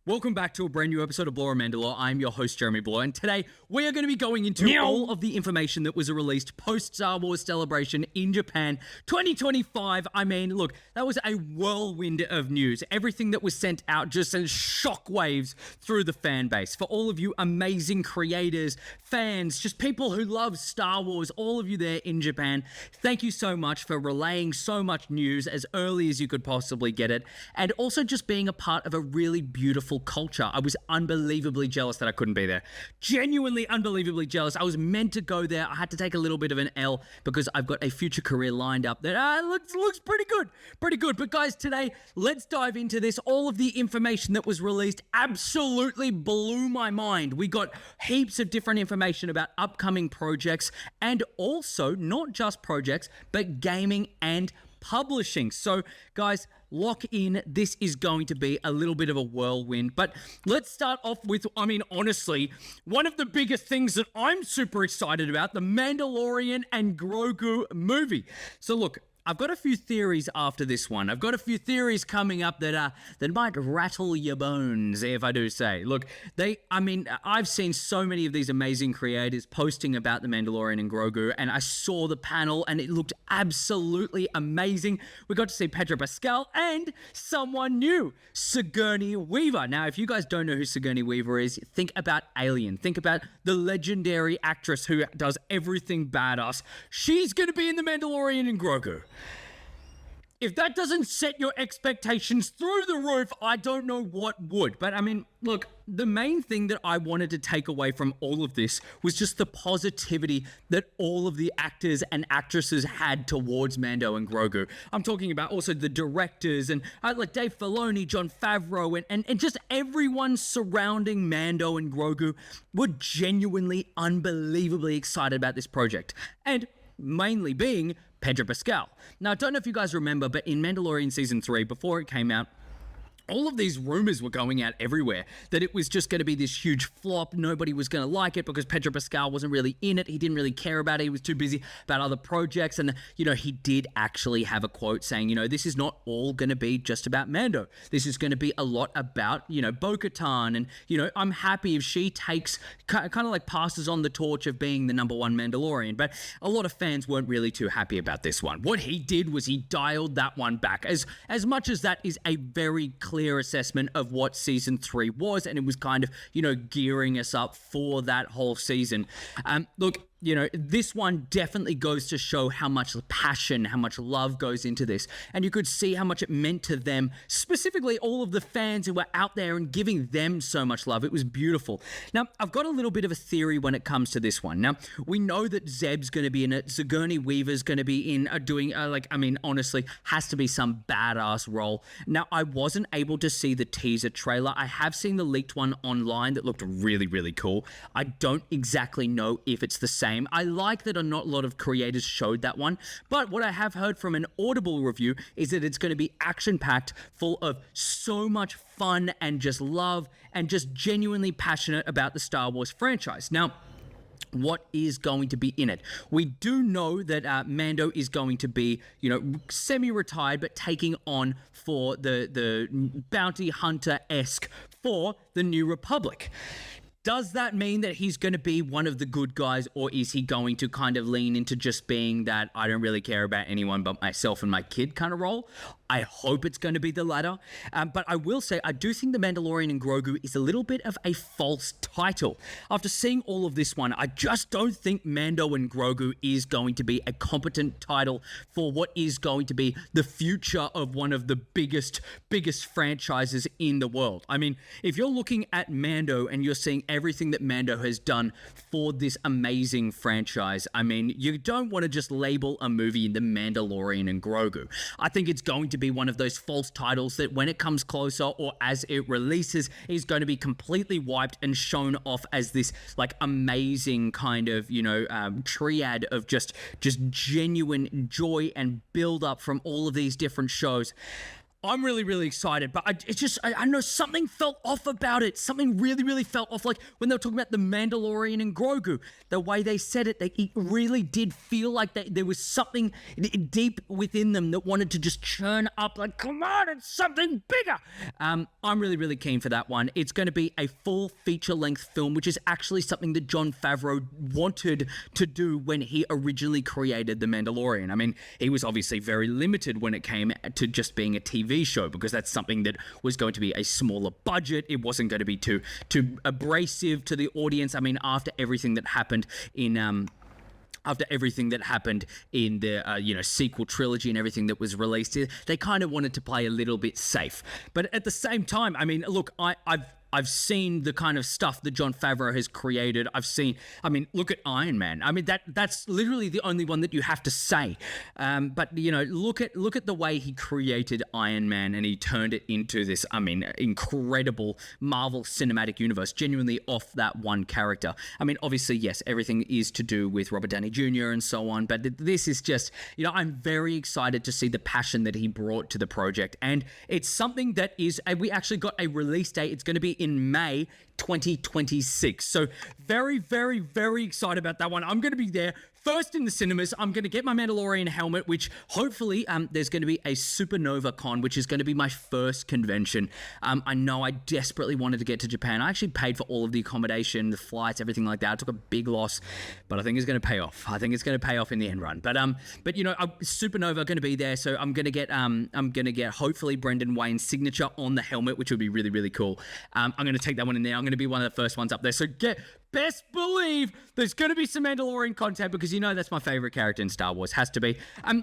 Welcome back to a brand new episode of Bloore and Mandalore. I'm your host, Jeremy Bloore, and today we are going to be going into all of the information that was released post-Star Wars Celebration in Japan 2025. I mean, look, that was a whirlwind of news. Everything that was sent out just sent shockwaves through the fan base. For all of you amazing creators, fans, just people who love Star Wars, all of you there in Japan, thank you so much for relaying so much news as early as you could possibly get it, and also just being a part of a really beautiful culture. I was unbelievably jealous that I couldn't be there. Genuinely unbelievably jealous. I was meant to go there. I had to take a little bit of an L because I've got a future career lined up that looks pretty good. Pretty good. But guys, today, let's dive into this. All of the information that was released absolutely blew my mind. We got heaps of different information about upcoming projects and also not just projects, but gaming and publishing. So guys, lock in. This is going to be a little bit of a whirlwind, but let's start off with, honestly, one of the biggest things that I'm super excited about, the Mandalorian and Grogu movie. So look, I've got a few theories after this one. I've got a few theories coming up that might rattle your bones, if I do say. Look, I've seen so many of these amazing creators posting about the Mandalorian and Grogu, and I saw the panel, and it looked absolutely amazing. We got to see Pedro Pascal and someone new, Sigourney Weaver. Now, if you guys don't know who Sigourney Weaver is, think about Alien. Think about the legendary actress who does everything badass. She's going to be in the Mandalorian and Grogu. If that doesn't set your expectations through the roof, I don't know what would. But I mean, look, the main thing that I wanted to take away from all of this was just the positivity that all of the actors and actresses had towards Mando and Grogu. I'm talking about also the directors and like Dave Filoni, Jon Favreau, and just everyone surrounding Mando and Grogu were genuinely unbelievably excited about this project. And mainly being Pedro Pascal. Now, I don't know if you guys remember, but in Mandalorian Season 3, before it came out, all of these rumors were going out everywhere that it was just going to be this huge flop. Nobody was going to like it because Pedro Pascal wasn't really in it. He didn't really care about it. He was too busy about other projects. And, he did actually have a quote saying, this is not all going to be just about Mando. This is going to be a lot about, Bo-Katan. And, I'm happy if she takes, kind of like passes on the torch of being the number one Mandalorian. But a lot of fans weren't really too happy about this one. What he did was he dialed that one back. As much as that is a very clear assessment of what season 3 was, and it was kind of, gearing us up for that whole season. Look, this one definitely goes to show how much passion, how much love goes into this. And you could see how much it meant to them, specifically all of the fans who were out there and giving them so much love. It was beautiful. Now, I've got a little bit of a theory when it comes to this one. Now, we know that Zeb's going to be in it. Sigourney Weaver's going to be in doing, honestly, has to be some badass role. Now, I wasn't able to see the teaser trailer. I have seen the leaked one online that looked really, really cool. I don't exactly know if it's the same. I like that not a lot of creators showed that one, but what I have heard from an Audible review is that it's going to be action-packed, full of so much fun and just love and just genuinely passionate about the Star Wars franchise. Now, what is going to be in it? We do know that Mando is going to be, semi-retired, but taking on for the bounty hunter-esque for the New Republic. Does that mean that he's going to be one of the good guys, or is he going to kind of lean into just being that I don't really care about anyone but myself and my kid kind of role? I hope it's going to be the latter. But I will say, I do think The Mandalorian and Grogu is a little bit of a false title. After seeing all of this one, I just don't think Mando and Grogu is going to be a competent title for what is going to be the future of one of the biggest franchises in the world. I mean, if you're looking at Mando and you're seeing everything that Mando has done for this amazing franchise, I mean, you don't want to just label a movie The Mandalorian and Grogu. I think it's going to be one of those false titles that when it comes closer or as it releases is going to be completely wiped and shown off as this like amazing kind of, triad of just genuine joy and build up from all of these different shows. I'm really, really excited, but I know something felt off about it. Something really, really felt off. Like when they were talking about the Mandalorian and Grogu, the way they said it, it really did feel like there was something deep within them that wanted to just churn up. Like, come on, it's something bigger. I'm really, really keen for that one. It's going to be a full feature-length film, which is actually something that Jon Favreau wanted to do when he originally created The Mandalorian. I mean, he was obviously very limited when it came to just being a TV show, because that's something that was going to be a smaller budget. It wasn't going to be too abrasive to the audience. I mean, after everything that happened in the sequel trilogy and everything that was released, they kind of wanted to play a little bit safe. But at the same time, I mean, look, I've seen the kind of stuff that Jon Favreau has created. Look at Iron Man. I mean, that's literally the only one that you have to say. But look at the way he created Iron Man, and he turned it into this, incredible Marvel Cinematic Universe, genuinely off that one character. I mean, obviously, yes, everything is to do with Robert Downey Jr. and so on, but this is just, I'm very excited to see the passion that he brought to the project, and it's something that we actually got a release date. It's going to be in May 2026. So very, very, very excited about that one. I'm going to be there first in the cinemas. I'm going to get my Mandalorian helmet, which hopefully there's going to be a Supernova Con, which is going to be my first convention. I know I desperately wanted to get to Japan. I actually paid for all of the accommodation, the flights, everything like that. I took a big loss, but I think it's going to pay off. I think it's going to pay off in the end run. But Supernova going to be there, so I'm going to get hopefully Brendan Wayne's signature on the helmet, which would be really, really cool. I'm going to take that one in there. I'm going to be one of the first ones up there. So best believe there's going to be some Mandalorian content, because that's my favorite character in Star Wars, has to be.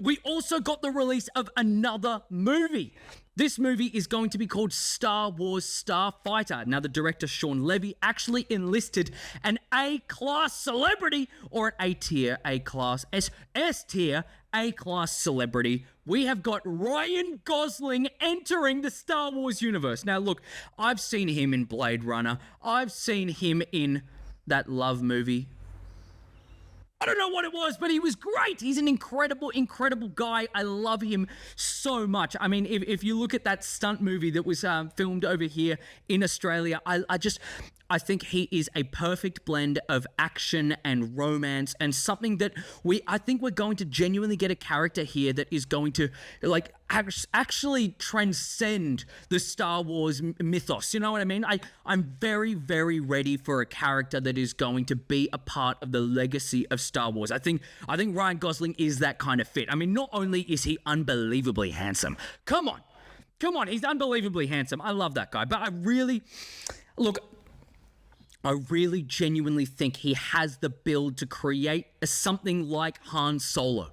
We also got the release of another movie. This movie is going to be called Star Wars Starfighter. Now, the director, Sean Levy, actually enlisted an A-class celebrity, or an A-tier, A-class, S-tier, A-class celebrity. We have got Ryan Gosling entering the Star Wars universe. Now, look, I've seen him in Blade Runner. I've seen him in that Love movie. I don't know what it was, but he was great. He's an incredible, incredible guy. I love him so much. I mean, if you look at that stunt movie that was filmed over here in Australia, I think he is a perfect blend of action and romance, and something that I think we're going to genuinely get a character here that is going to actually transcend the Star Wars mythos. You know what I mean? I'm very, very ready for a character that is going to be a part of the legacy of Star Wars. I think Ryan Gosling is that kind of fit. I mean, not only is he unbelievably handsome, come on, he's unbelievably handsome. I love that guy, but I really genuinely think he has the build to create something like Han Solo.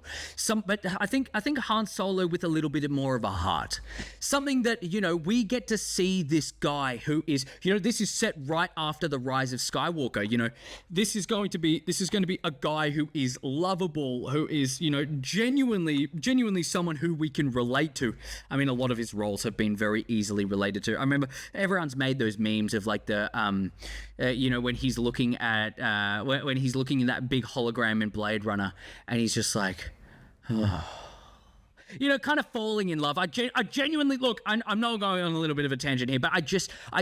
But I think Han Solo with a little bit more of a heart. Something that, we get to see this guy who is, this is set right after the rise of Skywalker. This is going to be a guy who is lovable, who is, genuinely someone who we can relate to. I mean, a lot of his roles have been very easily related to. I remember everyone's made those memes of like the, when he's looking at when he's looking in that big hologram in Blade Runner, and he's just like, kind of falling in love. I genuinely, look, I'm not going on a little bit of a tangent here, but I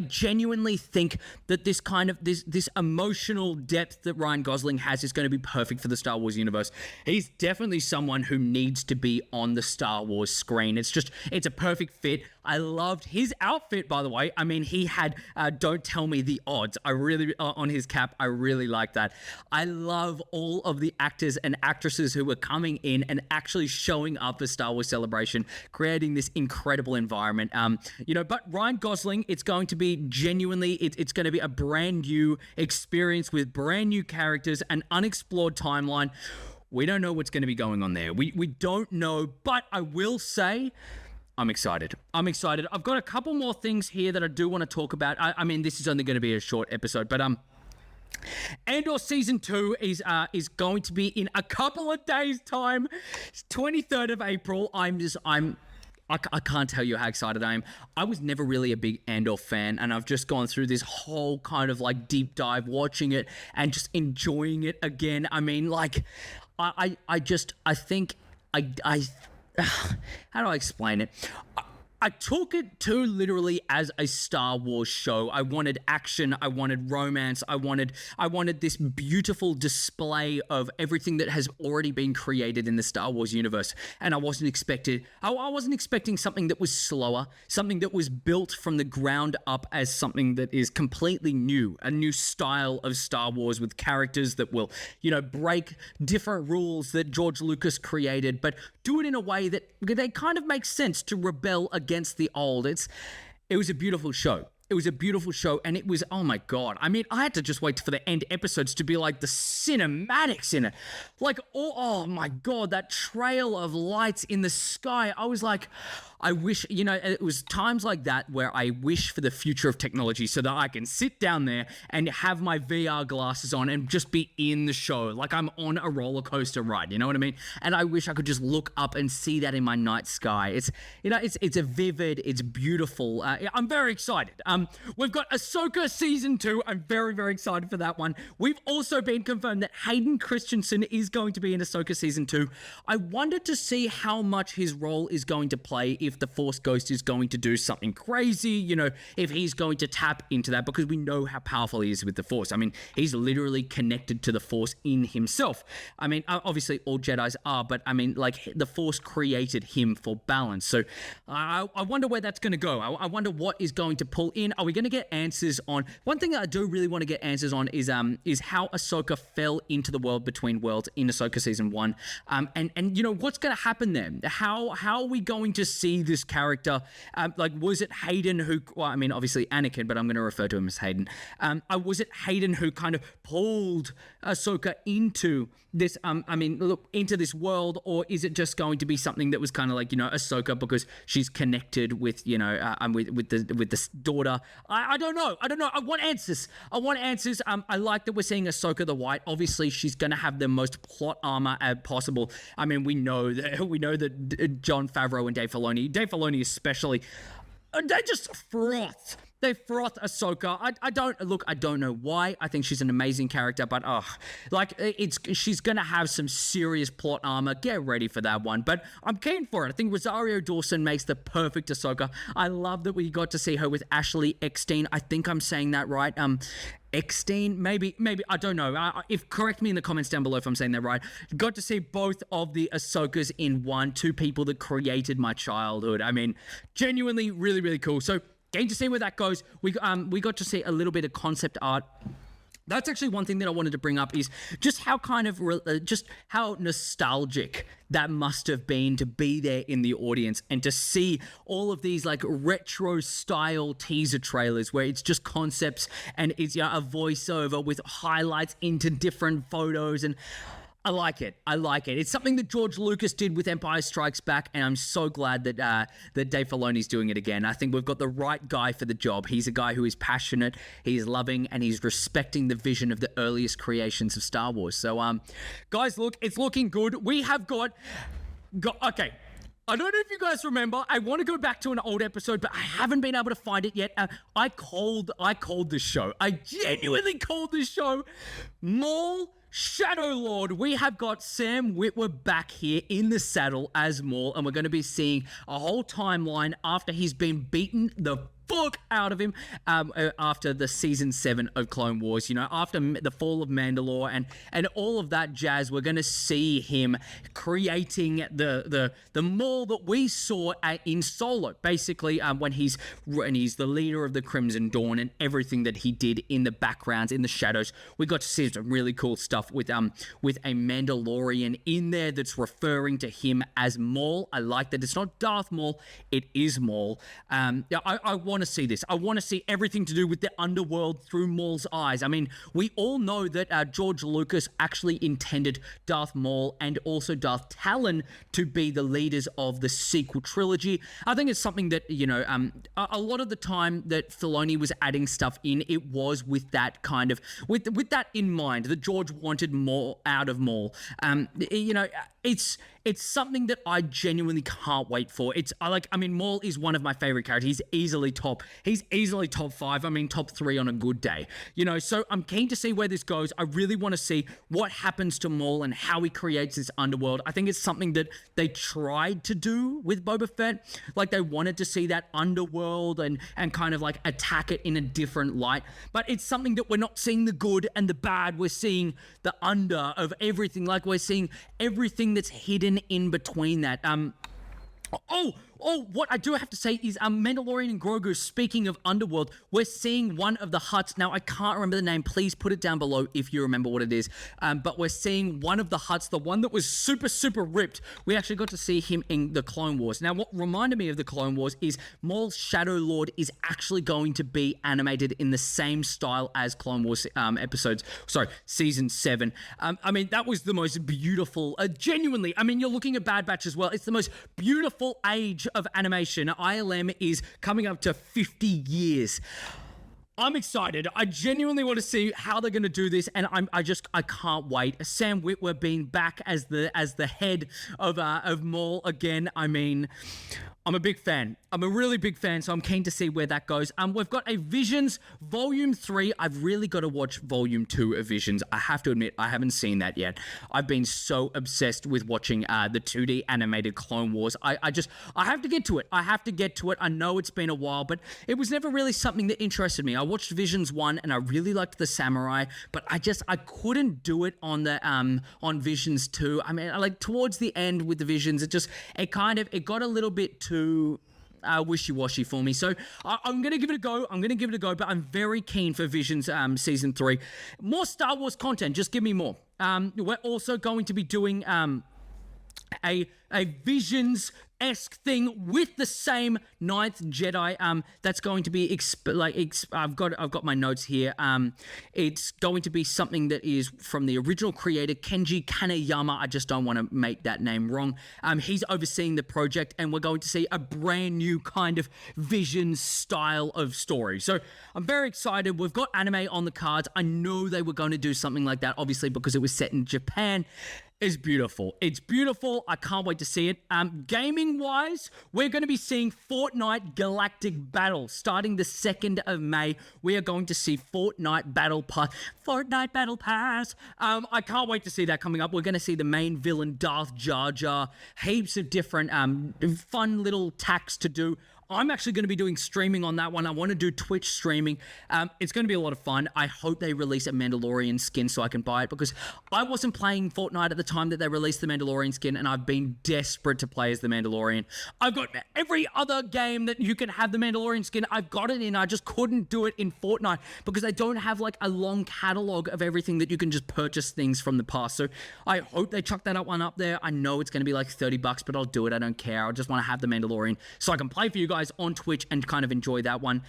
genuinely think that this kind of, this emotional depth that Ryan Gosling has is going to be perfect for the Star Wars universe. He's definitely someone who needs to be on the Star Wars screen. It's a perfect fit. I loved his outfit, by the way. I mean, he had Don't Tell Me the Odds. I really, on his cap, I really like that. I love all of the actors and actresses who were coming in and actually showing up for Star Wars Celebration, creating this incredible environment. But Ryan Gosling, it's going to be genuinely, it's going to be a brand new experience with brand new characters, an unexplored timeline. We don't know what's going to be going on there. We don't know, but I will say, I'm excited. I've got a couple more things here that I do want to talk about. I mean, this is only going to be a short episode, but Andor Season 2 is going to be in a couple of days' time. It's 23rd of April. I can't tell you how excited I am. I was never really a big Andor fan, and I've just gone through this whole kind of like deep dive, watching it and just enjoying it again. I mean, like, I think how do I explain it? I took it too literally as a Star Wars show. I wanted action, I wanted romance, I wanted this beautiful display of everything that has already been created in the Star Wars universe. And I wasn't expecting something that was slower, something that was built from the ground up as something that is completely new, a new style of Star Wars with characters that will, break different rules that George Lucas created, but do it in a way that they kind of make sense to rebel against the old. It was a beautiful show. It was a beautiful show, and it was, oh my God. I mean, I had to just wait for the end episodes to be like the cinematics in it. Like, oh my God, that trail of lights in the sky. I was like, I wish, it was times like that where I wish for the future of technology so that I can sit down there and have my VR glasses on and just be in the show, like I'm on a roller coaster ride, you know what I mean? And I wish I could just look up and see that in my night sky. It's a vivid, it's beautiful. I'm very excited. We've got Ahsoka Season 2. I'm very, very excited for that one. We've also been confirmed that Hayden Christensen is going to be in Ahsoka Season 2. I wanted to see how much his role is going to play if the Force Ghost is going to do something crazy, if he's going to tap into that, because we know how powerful he is with the Force. I mean, he's literally connected to the Force in himself. I mean, obviously all Jedis are, but I mean, like, the Force created him for balance. So I wonder where that's going to go. I wonder what is going to pull in. Are we going to get answers on... One thing that I do really want to get answers on is how Ahsoka fell into the world between worlds in Ahsoka Season 1. And what's going to happen there? How are we going to see this character? Was it Hayden who... Well, I mean, obviously Anakin, but I'm going to refer to him as Hayden. Was it Hayden who kind of pulled Ahsoka into this, into this world, or is it just going to be something that was kind of like, Ahsoka because she's connected with, with this daughter? I don't know. I want answers. I like that we're seeing Ahsoka the White. Obviously, she's going to have the most plot armor as possible. I mean, we know that Jon Favreau and Dave Filoni especially, they just froth. They froth Ahsoka. I don't know why. I think she's an amazing character, but she's gonna have some serious plot armor. Get ready for that one. But I'm keen for it. I think Rosario Dawson makes the perfect Ahsoka. I love that we got to see her with Ashley Eckstein. I think I'm saying that right. Eckstein, maybe, I don't know. Correct me in the comments down below if I'm saying that right. Got to see both of the Ahsokas in one, two people that created my childhood. I mean, genuinely really, really cool. So, getting to see where that goes. We got to see a little bit of concept art. That's actually one thing that I wanted to bring up, is just how just how nostalgic that must have been to be there in the audience and to see all of these like retro style teaser trailers where it's just concepts and it's a voiceover with highlights into different photos, and I like it. It's something that George Lucas did with Empire Strikes Back, and I'm so glad that Dave Filoni's doing it again. I think we've got the right guy for the job. He's a guy who is passionate, he's loving, and he's respecting the vision of the earliest creations of Star Wars. So, guys, look, it's looking good. We have got okay. I don't know if you guys remember. I want to go back to an old episode, but I haven't been able to find it yet. I called this show. I genuinely called this show Maul Shadow Lord. We have got Sam Witwer back here in the saddle as Maul, and we're going to be seeing a whole timeline after he's been beaten the fuck out of him after the season 7 of Clone Wars, after the fall of Mandalore and all of that jazz. We're going to see him creating the Maul that we saw in Solo, basically, when he's the leader of the Crimson Dawn and everything that he did in the backgrounds, in the shadows. We got to see some really cool stuff with a Mandalorian in there that's referring to him as Maul. I like that it's not Darth Maul, it is Maul. I want to see this. I want to see everything to do with the underworld through Maul's eyes. I mean, we all know that George Lucas actually intended Darth Maul and also Darth Talon to be the leaders of the sequel trilogy. I think it's something that, a lot of the time that Filoni was adding stuff in, it was with that kind of, with that in mind, that George wanted more out of Maul. it's something that I genuinely can't wait for. Maul is one of my favorite characters. He's easily top 5. Top 3 on a good day. So I'm keen to see where this goes. I really want to see what happens to Maul and how he creates this underworld. I think it's something that they tried to do with Boba Fett. Like, they wanted to see that underworld and kind of like attack it in a different light. But it's something that we're not seeing the good and the bad. We're seeing the under of everything. Like, we're seeing everything that's hidden in between that. What I do have to say is Mandalorian and Grogu, speaking of underworld, we're seeing one of the huts. Now, I can't remember the name. Please put it down below if you remember what it is. But we're seeing one of the huts, the one that was super, super ripped. We actually got to see him in the Clone Wars. Now, what reminded me of the Clone Wars is Maul's Shadow Lord is actually going to be animated in the same style as Clone Wars Season 7. That was the most beautiful, genuinely. You're looking at Bad Batch as well. It's the most beautiful age of animation. ILM is coming up to 50 years. I'm excited. I genuinely want to see how they're going to do this, and I can't wait. Sam Witwer being back as the head of Maul again. I'm a big fan. I'm a really big fan, so I'm keen to see where that goes. We've got a Visions Volume 3. I've really got to watch Volume 2 of Visions. I have to admit, I haven't seen that yet. I've been so obsessed with watching the 2D animated Clone Wars. I have to get to it. I know it's been a while, but it was never really something that interested me. I watched Visions 1, and I really liked the samurai, but I couldn't do it on the on Visions 2. Towards the end with the Visions, it got a little bit too wishy-washy for me. So I'm going to give it a go. But I'm very keen for Visions Season 3. More Star Wars content. Just give me more. We're also going to be doing a Visions-esque thing with the same Ninth Jedi. That's going to be I've got my notes here. It's going to be something that is from the original creator Kenji Kaneyama. I just don't want to make that name wrong. He's overseeing the project, and we're going to see a brand new kind of Visions style of story. So I'm very excited. We've got anime on the cards. I know they were going to do something like that, obviously, because it was set in Japan. It's beautiful. I can't wait to see it. Gaming-wise, we're going to be seeing Fortnite Galactic Battle. Starting the 2nd of May, we are going to see Fortnite Battle Pass. I can't wait to see that coming up. We're going to see the main villain, Darth Jar Jar. Heaps of different fun little tacks to do. I'm actually going to be doing streaming on that one. I want to do Twitch streaming. It's going to be a lot of fun. I hope they release a Mandalorian skin so I can buy it, because I wasn't playing Fortnite at the time that they released the Mandalorian skin, and I've been desperate to play as the Mandalorian. I've got every other game that you can have the Mandalorian skin. I've got it in. I just couldn't do it in Fortnite because they don't have like a long catalog of everything that you can just purchase things from the past. So I hope they chuck that one up there. I know it's going to be like $30, but I'll do it. I don't care. I just want to have the Mandalorian so I can play for you guys on Twitch and kind of enjoy that one.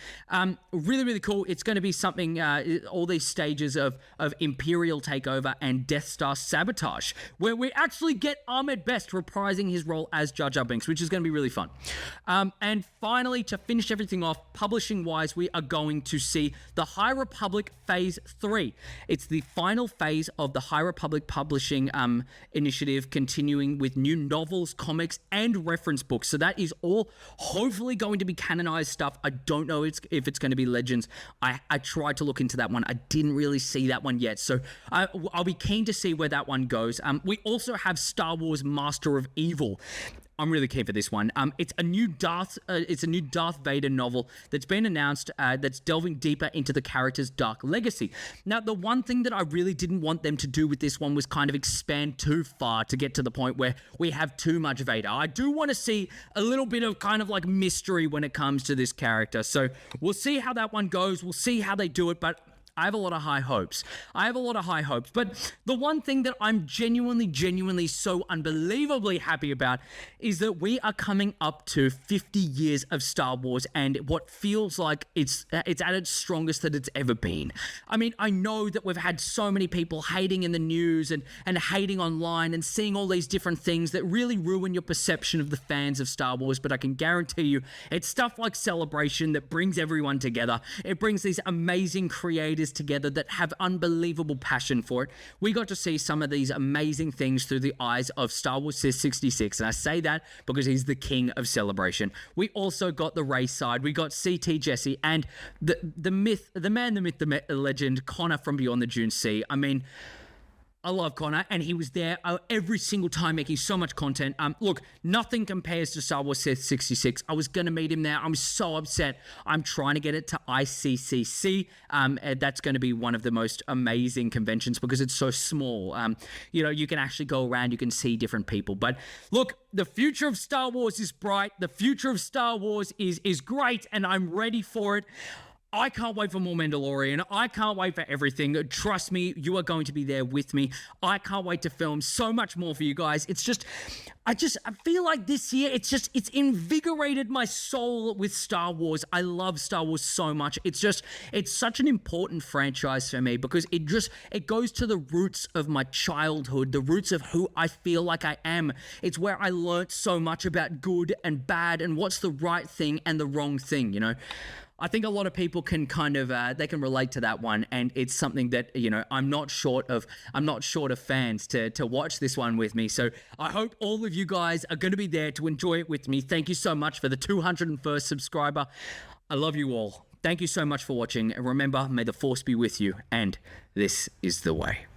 Really, really cool. It's going to be something, all these stages of Imperial takeover and Death Star sabotage, where we actually get Ahmed Best reprising his role as Jar Jar Binks, which is going to be really fun. And finally, to finish everything off, publishing-wise, we are going to see the High Republic Phase 3. It's the final phase of the High Republic Publishing initiative, continuing with new novels, comics, and reference books. So that is all hopefully going to be canonized stuff. I don't know if it's going to be Legends. I tried to look into that one. I didn't really see that one yet. So I'll be keen to see where that one goes. We also have Star Wars Master of Evil. I'm really keen for this one. It's a new Darth Vader novel that's been announced that's delving deeper into the character's dark legacy. Now, the one thing that I really didn't want them to do with this one was kind of expand too far to get to the point where we have too much Vader. I do want to see a little bit of kind of like mystery when it comes to this character. So we'll see how that one goes. We'll see how they do it, but I have a lot of high hopes. But the one thing that I'm genuinely so unbelievably happy about is that we are coming up to 50 years of Star Wars, and what feels like it's at its strongest that it's ever been. I mean, I know that we've had so many people hating in the news and hating online and seeing all these different things that really ruin your perception of the fans of Star Wars, but I can guarantee you it's stuff like Celebration that brings everyone together. It brings these amazing creators creators together that have unbelievable passion for it. We got to see some of these amazing things through the eyes of Star Wars 66, and I say that because he's the king of celebration. We also got the race side. We got CT Jesse and the myth, the man, the myth, the legend, Connor from Beyond the Dune Sea. I mean, I love Connor, and he was there every single time making so much content. Look, nothing compares to Star Wars 66. I was going to meet him there. I'm so upset. I'm trying to get it to ICCC. That's going to be one of the most amazing conventions because it's so small. You know, you can actually go around, you can see different people. But look, the future of Star Wars is bright. The future of Star Wars is great, and I'm ready for it. I can't wait for more Mandalorian. I can't wait for everything. Trust me, you are going to be there with me. I can't wait to film so much more for you guys. It's just, I feel like this year, it's invigorated my soul with Star Wars. I love Star Wars so much. It's such an important franchise for me because it goes to the roots of my childhood, the roots of who I feel like I am. It's where I learnt so much about good and bad and what's the right thing and the wrong thing, you know? I think a lot of people can kind of they can relate to that one, and it's something that, you know, I'm not short of fans to watch this one with me. So I hope all of you guys are going to be there to enjoy it with me. Thank you so much for the 201st subscriber. I love you all. Thank you so much for watching, and remember, may the Force be with you, and this is the way.